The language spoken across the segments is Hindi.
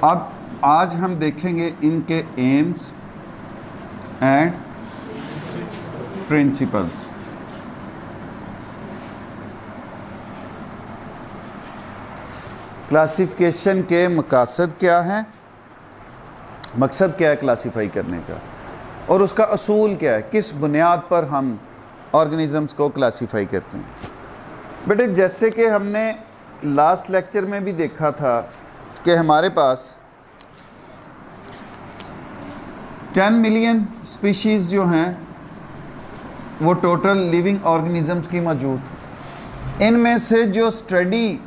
अब आज हम देखेंगे इनके एम्स एंड प्रिंसिपल्स। क्लासिफिकेशन के मकासद क्या हैं, मकसद क्या है क्लासिफाई करने का, और उसका असूल क्या है, किस बुनियाद पर हम ऑर्गेनिज़म्स को क्लासिफाई करते हैं। बेटे जैसे कि हमने लास्ट लेक्चर में भी देखा था कि हमारे पास 10 मिलियन स्पीशीज़ जो हैं वो टोटल लिविंग ऑर्गेनिज़म्स की मौजूद, इनमें से जो स्टडी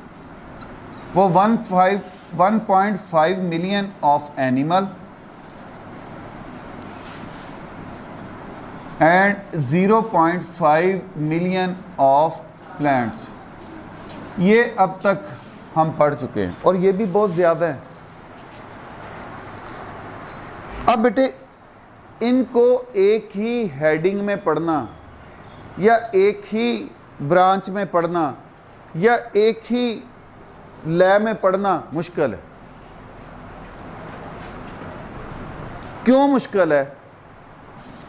वो 1.5 million of animal and 0.5 million of plants, ये अब तक हम पढ़ चुके हैं और ये भी बहुत ज़्यादा है। अब बेटे इनको एक ही हेडिंग में पढ़ना या एक ही ब्रांच में पढ़ना या एक ही लैब में पढ़ना मुश्किल है। क्यों मुश्किल है?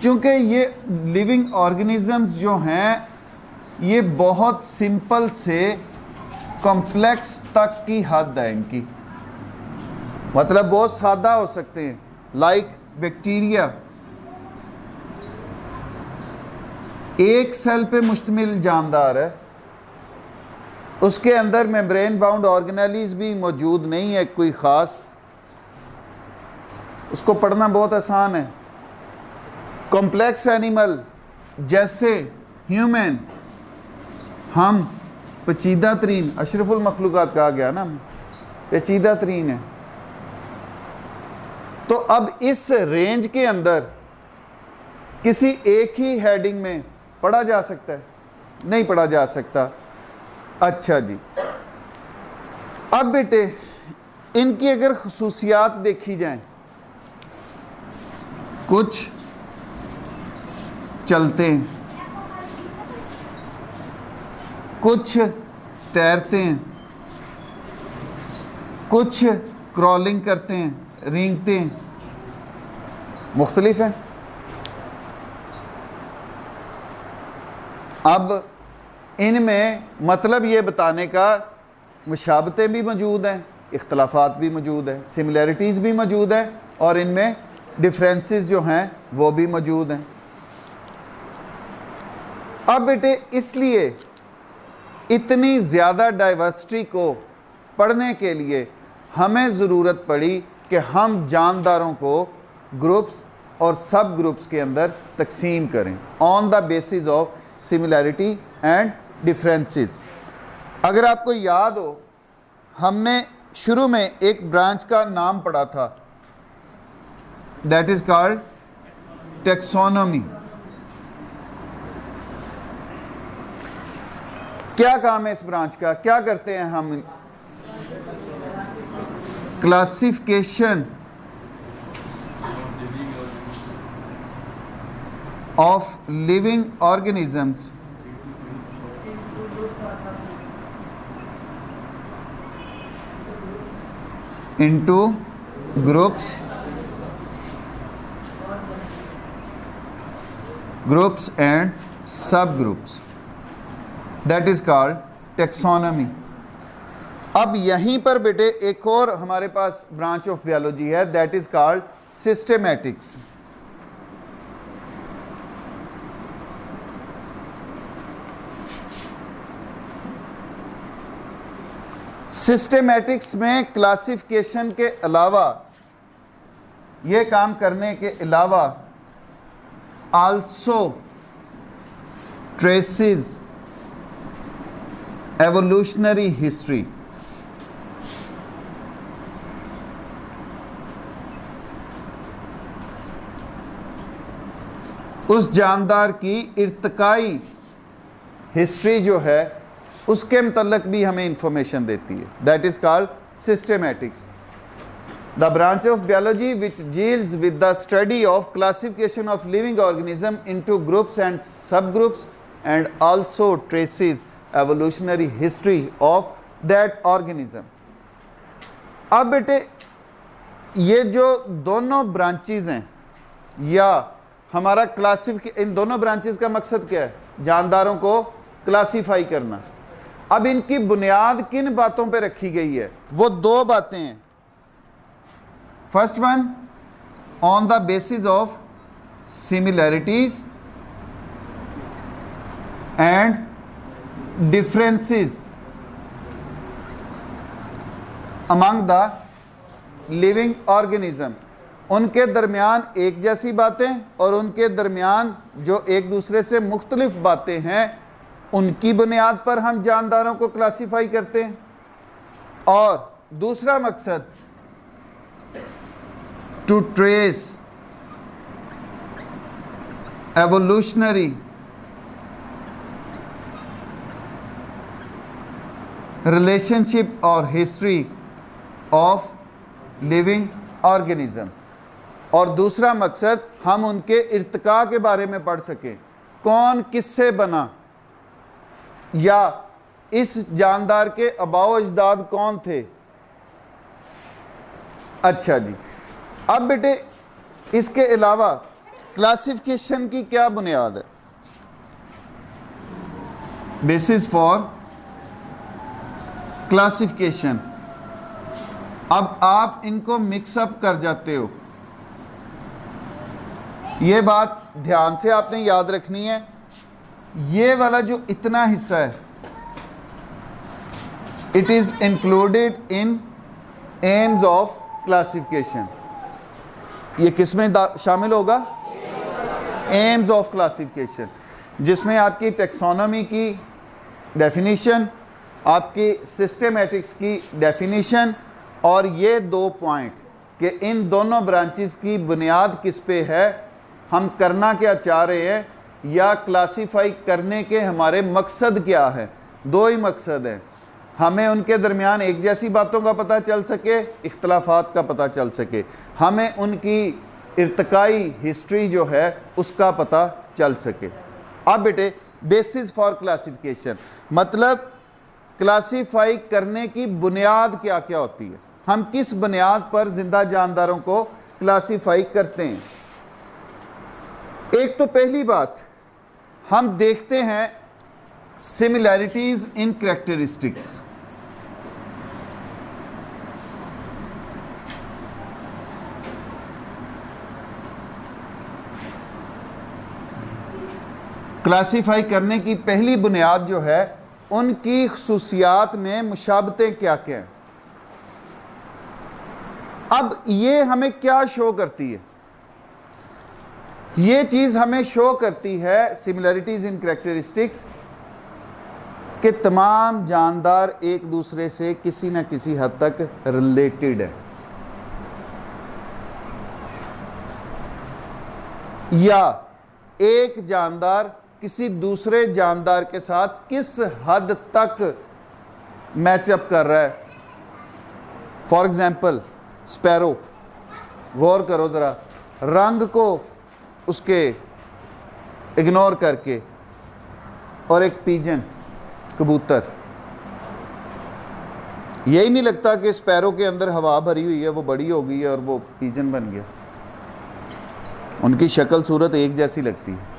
क्योंकि ये लिविंग ऑर्गेनिजम्स जो हैं ये बहुत सिंपल से कॉम्प्लेक्स तक की हद है इनकी, मतलब बहुत सादा हो सकते हैं। लाइक बैक्टीरिया एक सेल पे मुश्तमिल जानदार है, उसके अंदर मेम्ब्रेन बाउंड ऑर्गेनेलीज भी मौजूद नहीं है कोई ख़ास, उसको पढ़ना बहुत आसान है। कॉम्प्लेक्स एनिमल जैसे ह्यूमन, हम पेचीदा तरीन अशरफुल मखलूक़ात कहा गया ना, पेचीदा तरीन है। तो अब इस रेंज के अंदर किसी एक ही हेडिंग में पढ़ा जा सकता है? नहीं पढ़ा जा सकता। अच्छा जी, अब बेटे इनकी अगर खुसूसियात देखी जाएं, कुछ चलते हैं, कुछ तैरते हैं, कुछ क्रॉलिंग करते हैं, रेंगते हैं, मुख्तलिफ हैं। अब इनमें मतलब ये बताने का मुशाबतें भी मौजूद हैं, इख्तलाफात भी मौजूद हैं, सिमिलैरिटीज़ भी मौजूद हैं, और इनमें डिफरेंसेस जो हैं वो भी मौजूद हैं। अब बेटे इसलिए इतनी ज़्यादा डाइवर्सिटी को पढ़ने के लिए हमें ज़रूरत पड़ी कि हम जानदारों को ग्रुप्स और सब ग्रुप्स के अंदर तकसीम करें on the basis of similarity and differences. अगर आपको याद हो, हमने शुरू में एक ब्रांच का नाम पढ़ा था, दैट इज़ कॉल्ड टैक्सोनॉमी। क्या काम है इस ब्रांच का, क्या करते हैं हम? Classification of living organisms into groups and subgroups, that is called taxonomy। अब यहीं पर बेटे एक और हमारे पास ब्रांच ऑफ बायोलॉजी है, that is called systematics. Systematics में क्लासिफिकेशन के अलावा, ये काम करने के अलावा, आल्सो ट्रेसेस एवोल्यूशनरी हिस्ट्री, उस जानदार की इर्तिकाई हिस्ट्री जो है उसके मतलब भी हमें इंफॉर्मेशन देती है, that is called systematics. The branch of biology which deals with the study of classification of living organism into groups and sub groups and also traces evolutionary history of that organism. अब बेटे ये जो दोनों ब्रांचेस हैं या हमारा इन दोनों ब्रांचेस का मकसद क्या है? जानदारों को क्लासीफाई करना। अब इनकी बुनियाद किन बातों पे रखी गई है? वो दो बातें हैं। First one, on the basis of similarities and differences among the living organism. उनके दरमियान एक जैसी बातें और उनके दरमियान जो एक दूसरे से मुख्तलिफ बातें हैं, उनकी बुनियाद पर हम जानदारों को क्लासीफाई करते हैं। और दूसरा मकसद, टू ट्रेस एवोल्यूशनरी रिलेशनशिप और हिस्ट्री ऑफ लिविंग ऑर्गेनिज्म। और दूसरा मकसद, हम उनके इर्तिका के बारे में पढ़ सकें, कौन किससे बना, या इस जानदार के आबाओ अजदाद कौन थे। अच्छा जी, अब बेटे इसके अलावा क्लासिफिकेशन की क्या बुनियाद है? Basis for classification. अब आप इनको मिक्सअप कर जाते हो, ये बात ध्यान से आपने याद रखनी है। ये वाला जो इतना हिस्सा है, it is included in AIIMS of classification. ये किसमें शामिल होगा? एम्स ऑफ क्लासिफिकेशन, जिसमें आपकी टेक्सोनॉमी की डेफिनीशन, आपकी सिस्टेमेटिक्स की डेफिनीशन, और ये दो पॉइंट कि इन दोनों ब्रांचेस की बुनियाद किस पे है, हम करना क्या चाह रहे हैं, या क्लासीफाई करने के हमारे मकसद क्या है। दो ही मकसद है, हमें उनके दरमियान एक जैसी बातों का पता चल सके, इख्तलाफात का पता चल सके, हमें उनकी इर्तिकाई हिस्ट्री जो है उसका पता चल सके। अब बेटे बेसिस फॉर क्लासिफिकेशन मतलब क्लासीफाई करने की बुनियाद क्या क्या होती है, हम किस बुनियाद पर जिंदा जानदारों को क्लासीफाई करते हैं। एक तो पहली बात, हम देखते हैं सिमिलैरिटीज इन कैरेक्टरिस्टिक्स। क्लासीफाई करने की पहली बुनियाद जो है, उनकी खुसूसियात में मुशाबतें क्या क्या हैं। अब ये हमें क्या शो करती है? ये चीज हमें शो करती है सिमिलैरिटीज इन कैरेक्टरिस्टिक्स कि तमाम जानदार एक दूसरे से किसी न किसी हद तक रिलेटेड है, या एक जानदार किसी दूसरे जानदार के साथ किस हद तक मैचअप कर रहा है। फॉर एग्जाम्पल स्पैरो, गौर करो ज़रा, रंग को उसके इग्नोर करके, और एक पीजन कबूतर, यही नहीं लगता कि स्पैरो के अंदर हवा भरी हुई है, वो बड़ी हो गई है और वो पीजन बन गया। उनकी शक्ल सूरत एक जैसी लगती है।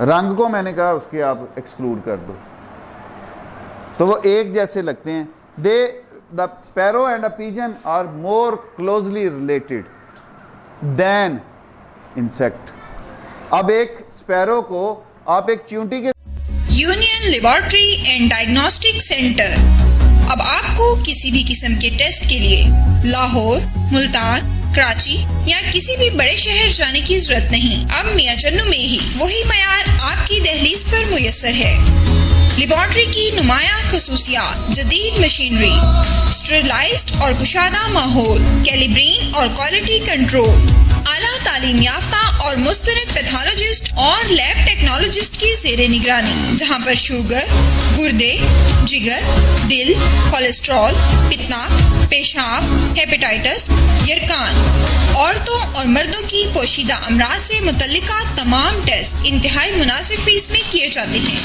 रंग को मैंने कहा उसके आप एक्सक्लूड कर दो, तो वो एक जैसे लगते हैं। The sparrow and a pigeon are more closely related than insect. अब एक स्पैरो को आप एक चींटी के union laboratory and diagnostic centre अब आपको किसी भी किस्म के टेस्ट के लिए लाहौर, मुल्तान, कराची या किसी भी बड़े शहर जाने की जरूरत नहीं। अब मियां चन्नू में ही वही मयार आपकी दहलीज पर मुयस्सर है। लेबोरेटरी की नुमाया खसूसियात, जदीद मशीनरी, स्टेरिलाइज्ड और कुशादा माहौल, कैलिब्रेन और क्वालिटी कंट्रोल, आला तालीम याफ्ता और मुस्तनद पैथोलॉजिस्ट और लैब टेक्नोलॉजिस्ट की ज़ेरे निगरानी, जहां पर शुगर, गुर्दे, जिगर, दिल, कोलेस्ट्रॉल, पित्तनाक, पेशाब, हेपेटाइटिस, यरकान, औरतों और मर्दों की पोशीदा अमराज से मुतल्लिका तमाम टेस्ट इंतहाई मुनासिब फीस में किए जाते हैं।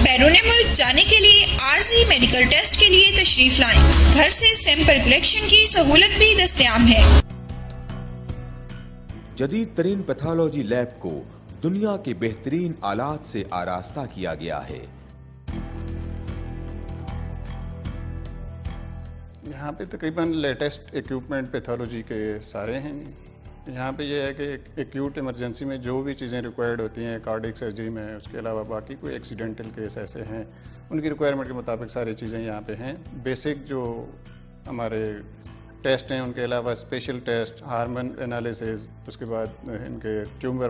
बैरून मुल्क जाने के लिए आर्जी मेडिकल टेस्ट के लिए तशरीफ लाएं। घर से सैंपल कलेक्शन की सहूलत भी दस्तयाब है। जदीद तरीन पैथोलॉजी लैब को दुनिया के बेहतरीन आलात से आरास्ता किया गया है। यहाँ पे तकरीबन लेटेस्ट इक्विपमेंट पैथोलॉजी के सारे हैं। यहाँ पे ये है कि एक्यूट इमरजेंसी में जो भी चीज़ें रिक्वायर्ड होती हैं कार्डियक सर्जरी में, उसके अलावा बाकी कोई एक्सीडेंटल केस ऐसे हैं उनकी रिक्वायरमेंट के मुताबिक सारी चीज़ें यहाँ पे हैं। बेसिक जो हमारे टेस्ट हैं उनके अलावा स्पेशल टेस्ट, हार्मोन एनालिसिस, उसके बाद इनके ट्यूमर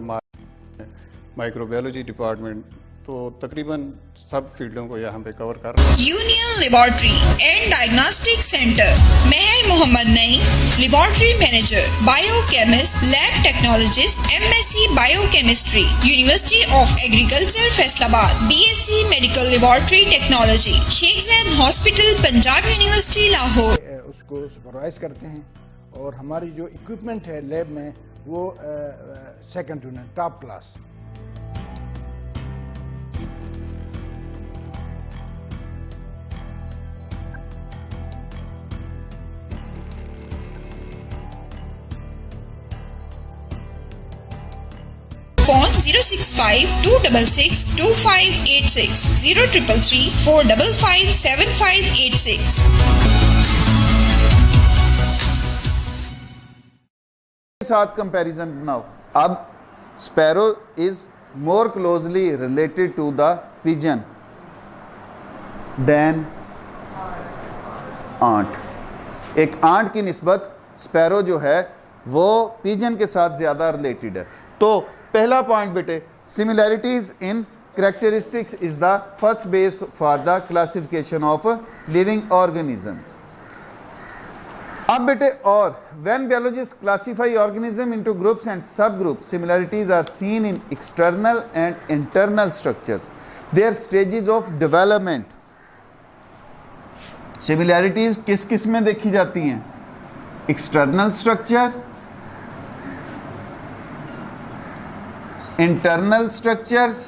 माइक्रोबायोलॉजी डिपार्टमेंट, तो तकरीबन सब फील्डों को यहाँ पे कवर कर रहे हैं। Union laboratory and diagnostic centre, Mehar Mohammad Naeem, laboratory manager, biochemist, lab technologist, MSc biochemistry, university of agriculture Faisalabad, BSc medical laboratory technology, Sheikh Zayed hospital, Punjab university Lahore. उसको सुपरवाइज करते हैं और हमारी जो इक्विपमेंट है लैब में वो second to none, top class. Phone 065-266-2586, 0333-455-7586। साथ कंपैरिजन बनाओ। अब sparrow is more closely related to the pigeon than ant. एक आंट की निस्बत स्पैरो जो है वो पिजन के साथ ज़्यादा रिलेटेड है। तो पहला पॉइंट बेटे, similarities in characteristics is the first base for the classification of living organisms. अब बेटे, और when biologists classify organism into groups and subgroups, similarities are seen in external and internal structures, their stages of development. Similarities किस किस में देखी जाती हैं? External structure, internal structures,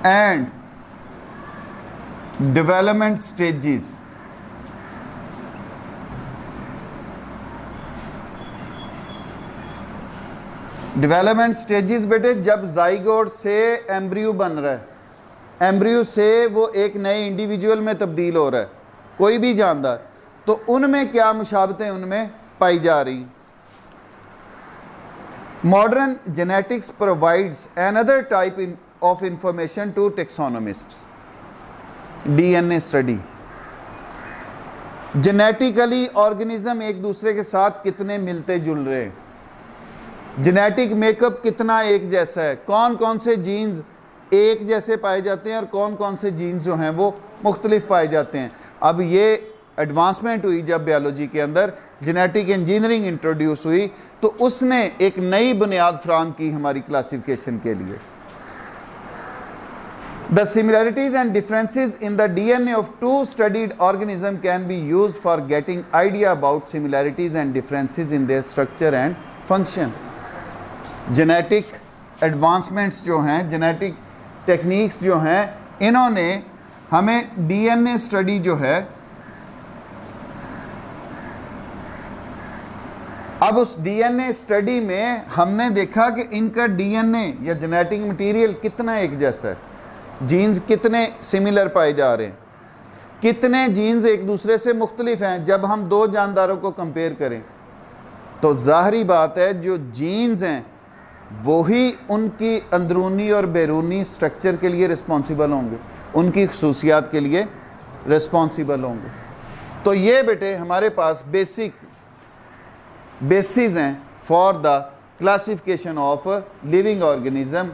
and development stages. Development stages बेटे, जब जाइगोट से एम्ब्रियो बन रहा है, एम्ब्रियो से वो एक नए इंडिविजुअल में तब्दील हो रहा है, कोई भी जानदार, तो उनमें क्या मुशाबतें उनमें पाई जा रही। Modern genetics provides another type of information to taxonomists. DNA study, genetically organism एक दूसरे के साथ कितने मिलते जुल रहे हैं, जेनेटिक मेकअप कितना एक जैसा है, कौन कौन से जीन्स एक जैसे पाए जाते हैं और कौन कौन से जीन्स जो हैं वो मुख्तलिफ पाए जाते हैं। अब ये एडवांसमेंट हुई जब बायोलॉजी के अंदर जेनेटिक इंजीनियरिंग इंट्रोड्यूस हुई, तो उसने एक नई बुनियाद फराहम की हमारी क्लासिफिकेशन के लिए। The similarities and differences in the DNA of two studied organisms can be used for getting idea about similarities and differences in their structure and function. Genetic advancements जो हैं, genetic techniques जो हैं, इन्होंने हमें DNA study जो है, अब उस DNA study में हमने देखा कि इनका DNA या genetic material कितना एक जैसा है, जीन्स कितने सिमिलर पाए जा रहे हैं, कितने जीन्स एक दूसरे से मुख्तलिफ हैं। जब हम दो जानदारों को कंपेयर करें तो ज़ाहरी बात है जो जीन्स हैं वही उनकी अंदरूनी और बैरूनी स्ट्रक्चर के लिए रिस्पॉन्सिबल होंगे, उनकी खसूसियात के लिए रिस्पॉन्सिबल होंगे। तो ये बेटे हमारे पास बेसिस हैं for the classification of living organism